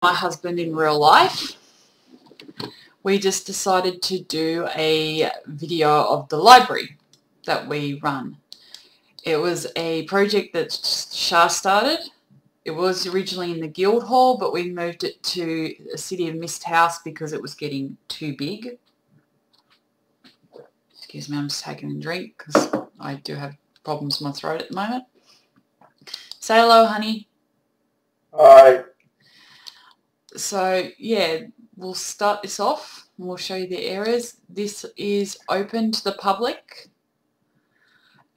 my husband in real life. We just decided to do a video of the library that we run. It was a project that Shah started. It was originally in the guild hall, but we moved it to the City of Mist house because it was getting too big. Excuse me, I'm just taking a drink because I do have problems with my throat at the moment. Say hello, honey. Hi. So, yeah, we'll start this off and we'll show you the areas. This is open to the public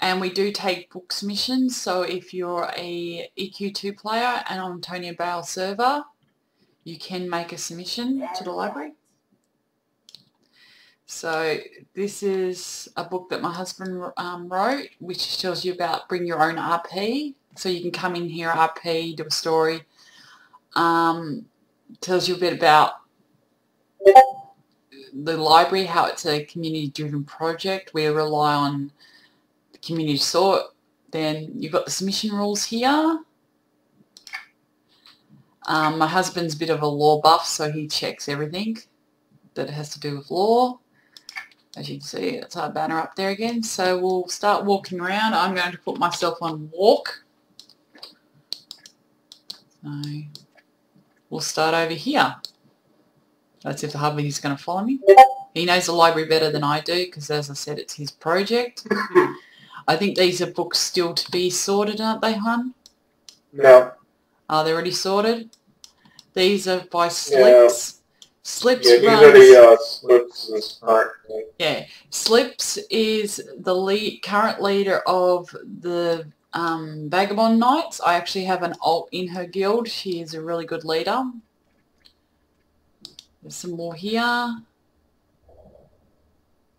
and we do take book submissions. So if you're a EQ2 player and on Antoina Bale server, you can make a submission to the library. So this is a book that my husband wrote, which tells you about bring your own RP. So you can come in here, RP, do a story. Tells you a bit about the library, how it's a community-driven project. We rely on the community support. Then you've got the submission rules here. My husband's a bit of a law buff, so he checks everything that has to do with law. As you can see, that's our banner up there again. So we'll start walking around. I'm going to put myself on walk. So we'll start over here. That's if the hubby's going to follow me. He knows the library better than I do because, as I said, it's his project. I think these are books still to be sorted, aren't they, hon? No. Are they already sorted? These are by Slips. Yeah. Slips these runs, are the Slips currently. Yeah, Slips is the current leader of the Vagabond Knights. I actually have an alt in her guild. She is a really good leader. There's some more here.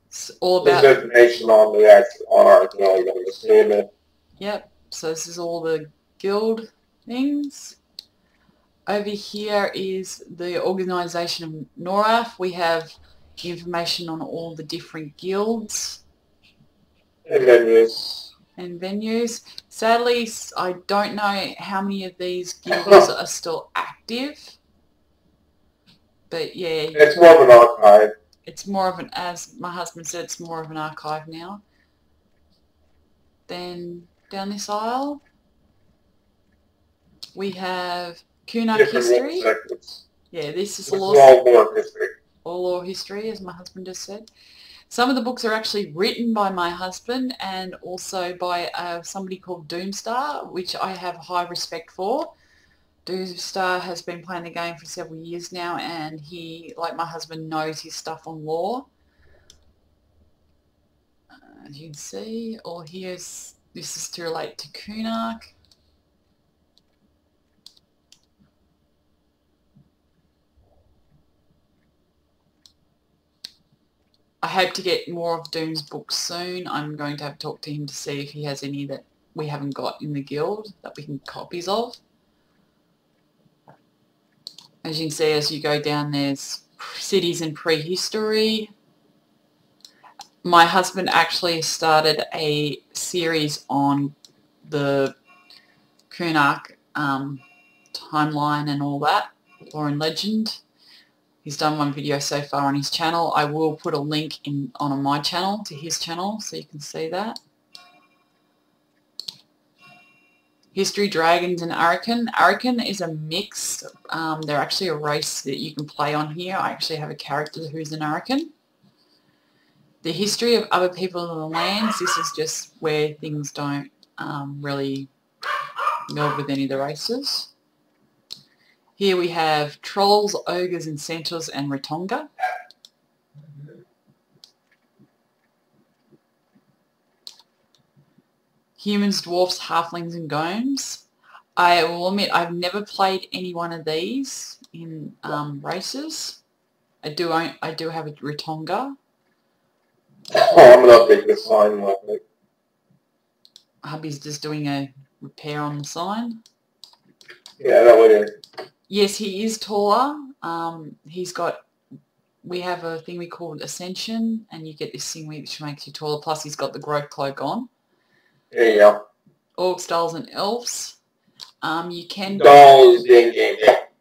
It's all about... There's information on our guild. Yep, so this is all the guild things. Over here is the organisation of Nalaah. We have information on all the different guilds. And venues. And venues. Sadly, I don't know how many of these guilds are still active. But yeah. It's more of an archive. It's more of an, as my husband said, it's more of an archive now. Then down this aisle, we have Qynos history. Yeah, this is all lore history. All lore history, as my husband just said. Some of the books are actually written by my husband and also by somebody called Doomstar, which I have high respect for. Doomstar has been playing the game for several years now and he, like my husband, knows his stuff on lore. As you can see, or here's, this is to relate to Qynos. I hope to get more of Doom's books soon. I'm going to have to talk to him to see if he has any that we haven't got in the guild that we can copies of. As you can see, as you go down, there's cities and prehistory. My husband actually started a series on the Qynos timeline and all that, lore and legend. He's done one video so far on his channel. I will put a link on my channel to his channel so you can see that. History, Dragons and Arakan. Arakan is a mix. They're actually a race that you can play on here. I actually have a character who's an Arakan. The history of other people in the lands. This is just where things don't really meld with any of the races. Here we have Trolls, Ogres and Centaurs and Ratonga. Humans, Dwarfs, Halflings and Gnomes. I will admit I've never played any one of these in races. I do have a Ratonga. Oh, I'm going to update the sign like that. Hubby's just doing a repair on the sign. Yeah, that way. Yes, he is taller. We have a thing we call Ascension, and you get this thing which makes you taller, plus he's got the growth cloak on. There you go. Orcs, Dolls and Elves. You can... Doll is the in-game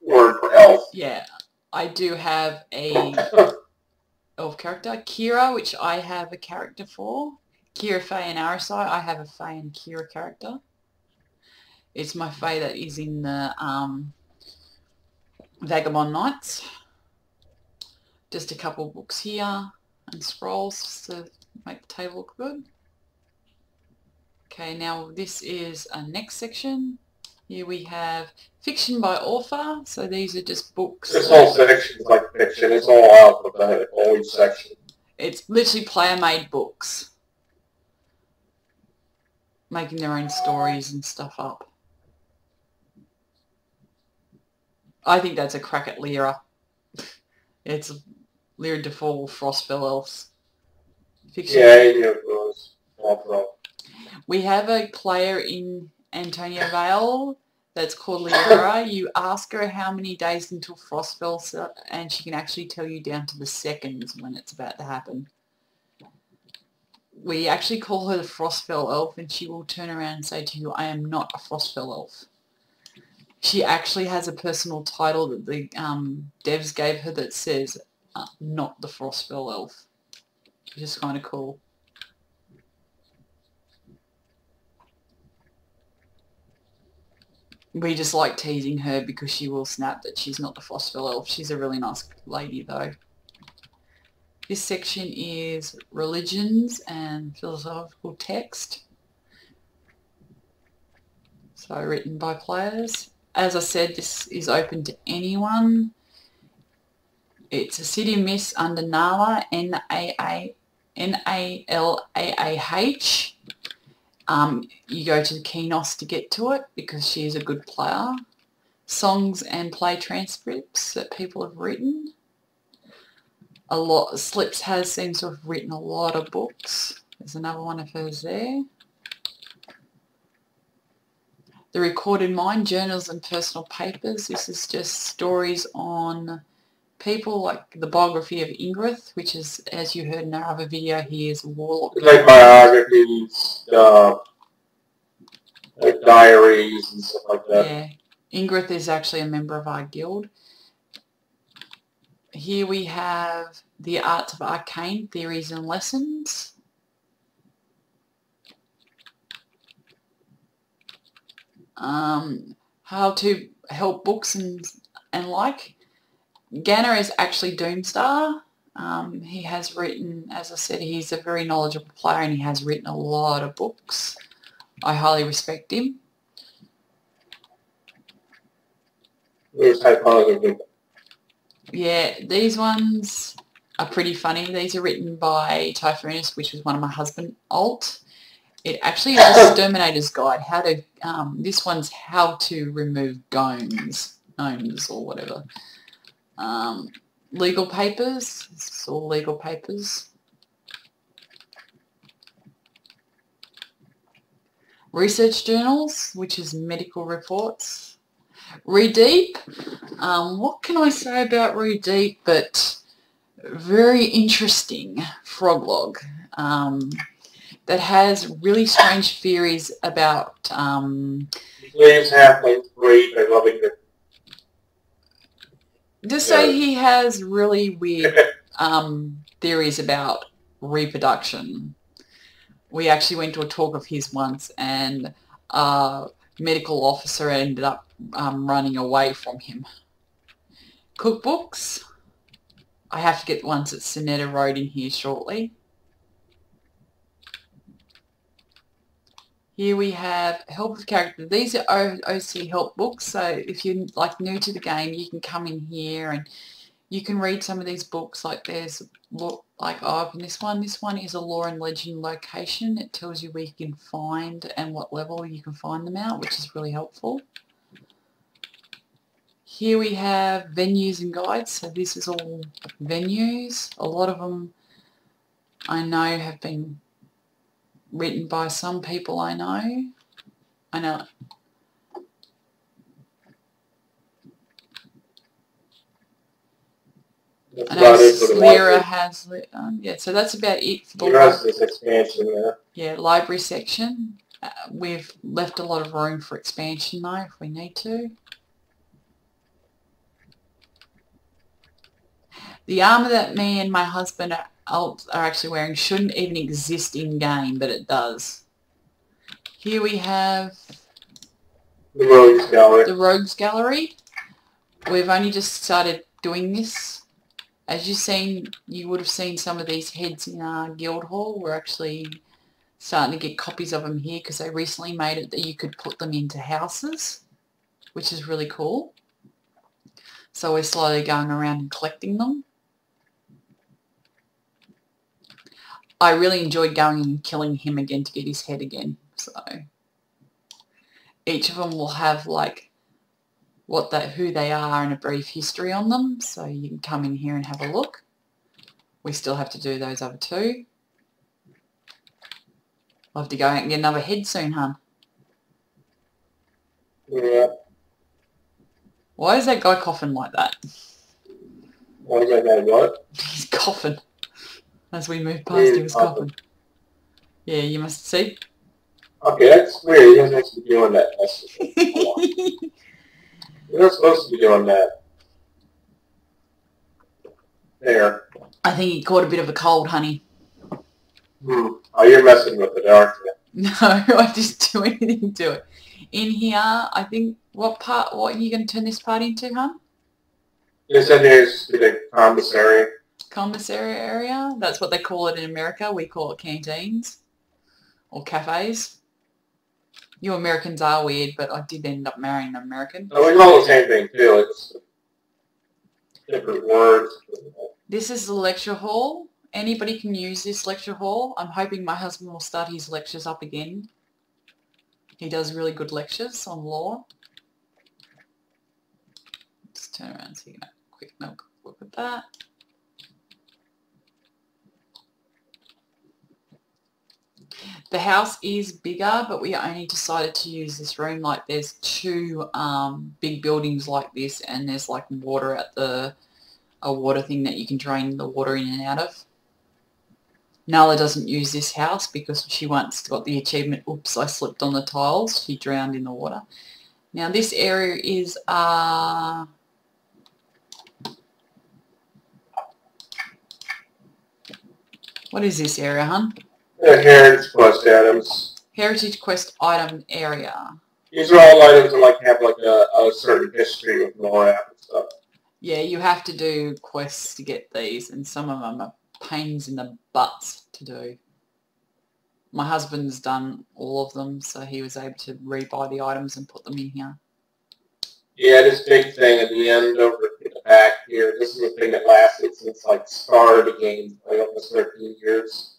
word for elf. Yeah, I do have a elf character. Kira, which I have a character for. Kira, Faye and Arisai, I have a Faye and Kira character. It's my Faye that is in the Vagabond Knights. Just a couple books here and scrolls to make the table look good. Okay, now this is a next section. Here we have fiction by author. So these are just books. This whole section is like fiction. It's all alphabetical, each section. It's literally player-made books. Making their own stories and stuff up. I think that's a crack at Lyra. It's Lyra Default Frostfell Elves. Fiction. Yeah, it was. We have a player in Antoina Bale that's called Lyra. You ask her how many days until Frostfell, and she can actually tell you down to the seconds when it's about to happen. We actually call her the Frostfell Elf, and she will turn around and say to you, I am not a Frostfell Elf. She actually has a personal title that the devs gave her that says, not the Frostfell Elf. Which is kind of cool. We just like teasing her because she will snap that she's not the Frostfell Elf. She's a really nice lady though. This section is religions and philosophical text. So written by players. As I said, this is open to anyone. It's a city miss under Nalaah, N-A-L-A-A-H. You go to the Qynos to get to it because she is a good player. Songs and play transcripts that people have written. Slips seems to have written a lot of books. There's another one of hers there. The Recorded Mind, Journals and Personal Papers. This is just stories on people, like the biography of Ingrid, which is, as you heard in our other video, he is a warlock. Like biographies, like diaries and stuff like that. Yeah. Ingrid is actually a member of our guild. Here we have The Arts of Arcane, Theories and Lessons. How to help books and like. Ganner is actually Doomstar. He has written, as I said, he's a very knowledgeable player and he has written a lot of books. I highly respect him. Yeah, these ones are pretty funny. These are written by Typhoonus, which was one of my husband's alt. It actually is a Exterminator's Guide. This one's how to remove gnomes or whatever. Legal papers. It's all legal papers. Research journals, which is medical reports. Read Deep. What can I say about Read Deep but very interesting froglog. That has really strange theories about Leaves halfway through by loving it. just say he has really weird theories about reproduction. We actually went to a talk of his once and a medical officer ended up running away from him. Cookbooks. I have to get the ones that Sennetta wrote in here shortly. Here we have Help with Character. These are OC help books, so if you're like new to the game, you can come in here and you can read some of these books. Like there's, like I've opened this one. This one is a lore and legend location. It tells you where you can find and what level you can find them at, which is really helpful. Here we have venues and guides. So this is all venues. A lot of them I know have been written by some people I know. And Lyra has, yeah, so that's about it for the expansion there. Yeah, library section. We've left a lot of room for expansion though, if we need to. The armor that me and my husband are actually wearing shouldn't even exist in game, but it does. Here we have the Rogues Gallery. The Rogues Gallery. We've only just started doing this. As you would have seen some of these heads in our guild hall. We're actually starting to get copies of them here because they recently made it that you could put them into houses, which is really cool. So we're slowly going around and collecting them. I really enjoyed going and killing him again to get his head again. So each of them will have like who they are and a brief history on them. So you can come in here and have a look. We still have to do those other two. I'll have to go out and get another head soon, hun. Yeah. Why is that guy coughing like that? Why is that guy what? He's coughing. As we move past, he was coughing. Yeah, you must see. Okay, that's weird. He doesn't have to be doing that. You're not supposed to be doing that. There. I think he caught a bit of a cold, honey. Oh, you're messing with it, aren't you? No, I just do anything to it. In here, I think, what are you going to turn this part into, hun? This in here is the commissary. Commissary area? That's what they call it in America. We call it canteens. Or cafes. You Americans are weird, but I did end up marrying an American. No, we call it the same thing, too. It's different words. This is the lecture hall. Anybody can use this lecture hall. I'm hoping my husband will start his lectures up again. He does really good lectures on law. Let's turn around so you can have a quick look at that. The house is bigger, but we only decided to use this room. Like there's two big buildings like this, and there's like water at a water thing that you can drain the water in and out of. Nalaah doesn't use this house because she once got the achievement, oops, I slipped on the tiles. She drowned in the water. Now this area is what is this area, hun? Heritage Quest items. Heritage Quest item area. These are all items that like have like a certain history with Nalaah and stuff. Yeah, you have to do quests to get these, and some of them are pains in the butts to do. My husband's done all of them, so he was able to rebuy the items and put them in here. Yeah, this big thing at the end over in the back here, this is the thing that lasted since like start of the game, like almost 13 years.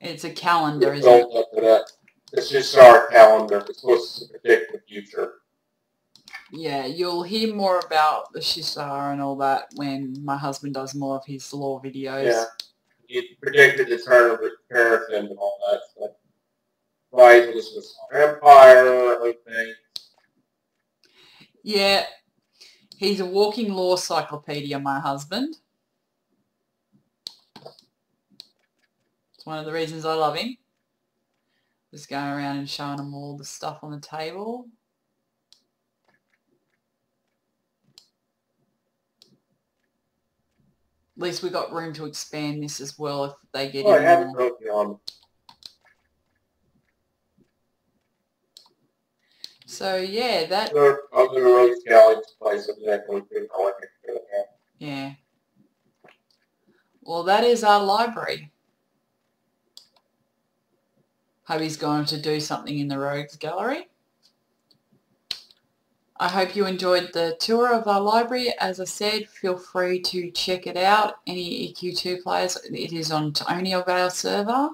It's a calendar, isn't it? Up to that. This is our calendar. It's supposed to predict the future. Yeah, you'll hear more about the Sharisnarr and all that when my husband does more of his lore videos. Yeah. He predicted the turn of the Paraffin and all that stuff. Why this was Empire, everything. Yeah, he's a walking lore cyclopedia, my husband. It's one of the reasons I love him. Just going around and showing him all the stuff on the table. At least we've got room to expand this as well if they get in more. So yeah, that. Other Rogues Gallery places exactly. Yeah. Well, that is our library. Hubby's going to do something in the Rogues Gallery. I hope you enjoyed the tour of our library. As I said, feel free to check it out. Any EQ2 players, it is on Antoina Bale server.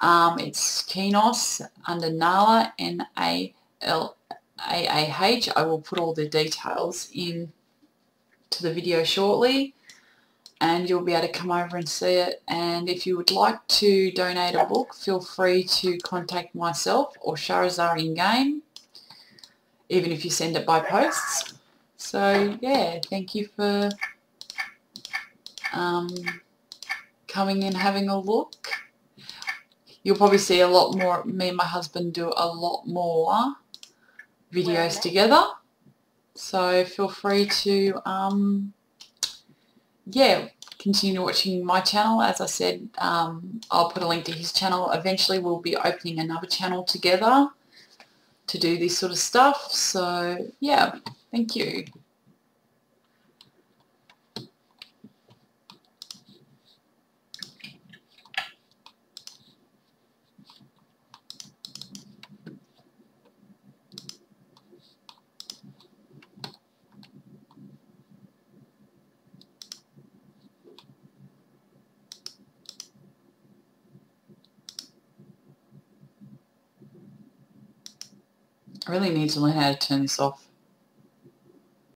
It's Qynos under Nalaah, N-A-L-A-A-H. I will put all the details in to the video shortly, and you'll be able to come over and see it. And if you would like to donate a book, feel free to contact myself or Sharisnarr in-game, even if you send it by posts. So yeah, thank you for coming and having a look. You'll probably see a lot more, me and my husband do a lot more videos together. So feel free to, yeah, continue watching my channel. As I said, I'll put a link to his channel. Eventually we'll be opening another channel together to do this sort of stuff. So yeah, thank you. I really need to learn how to turn this off.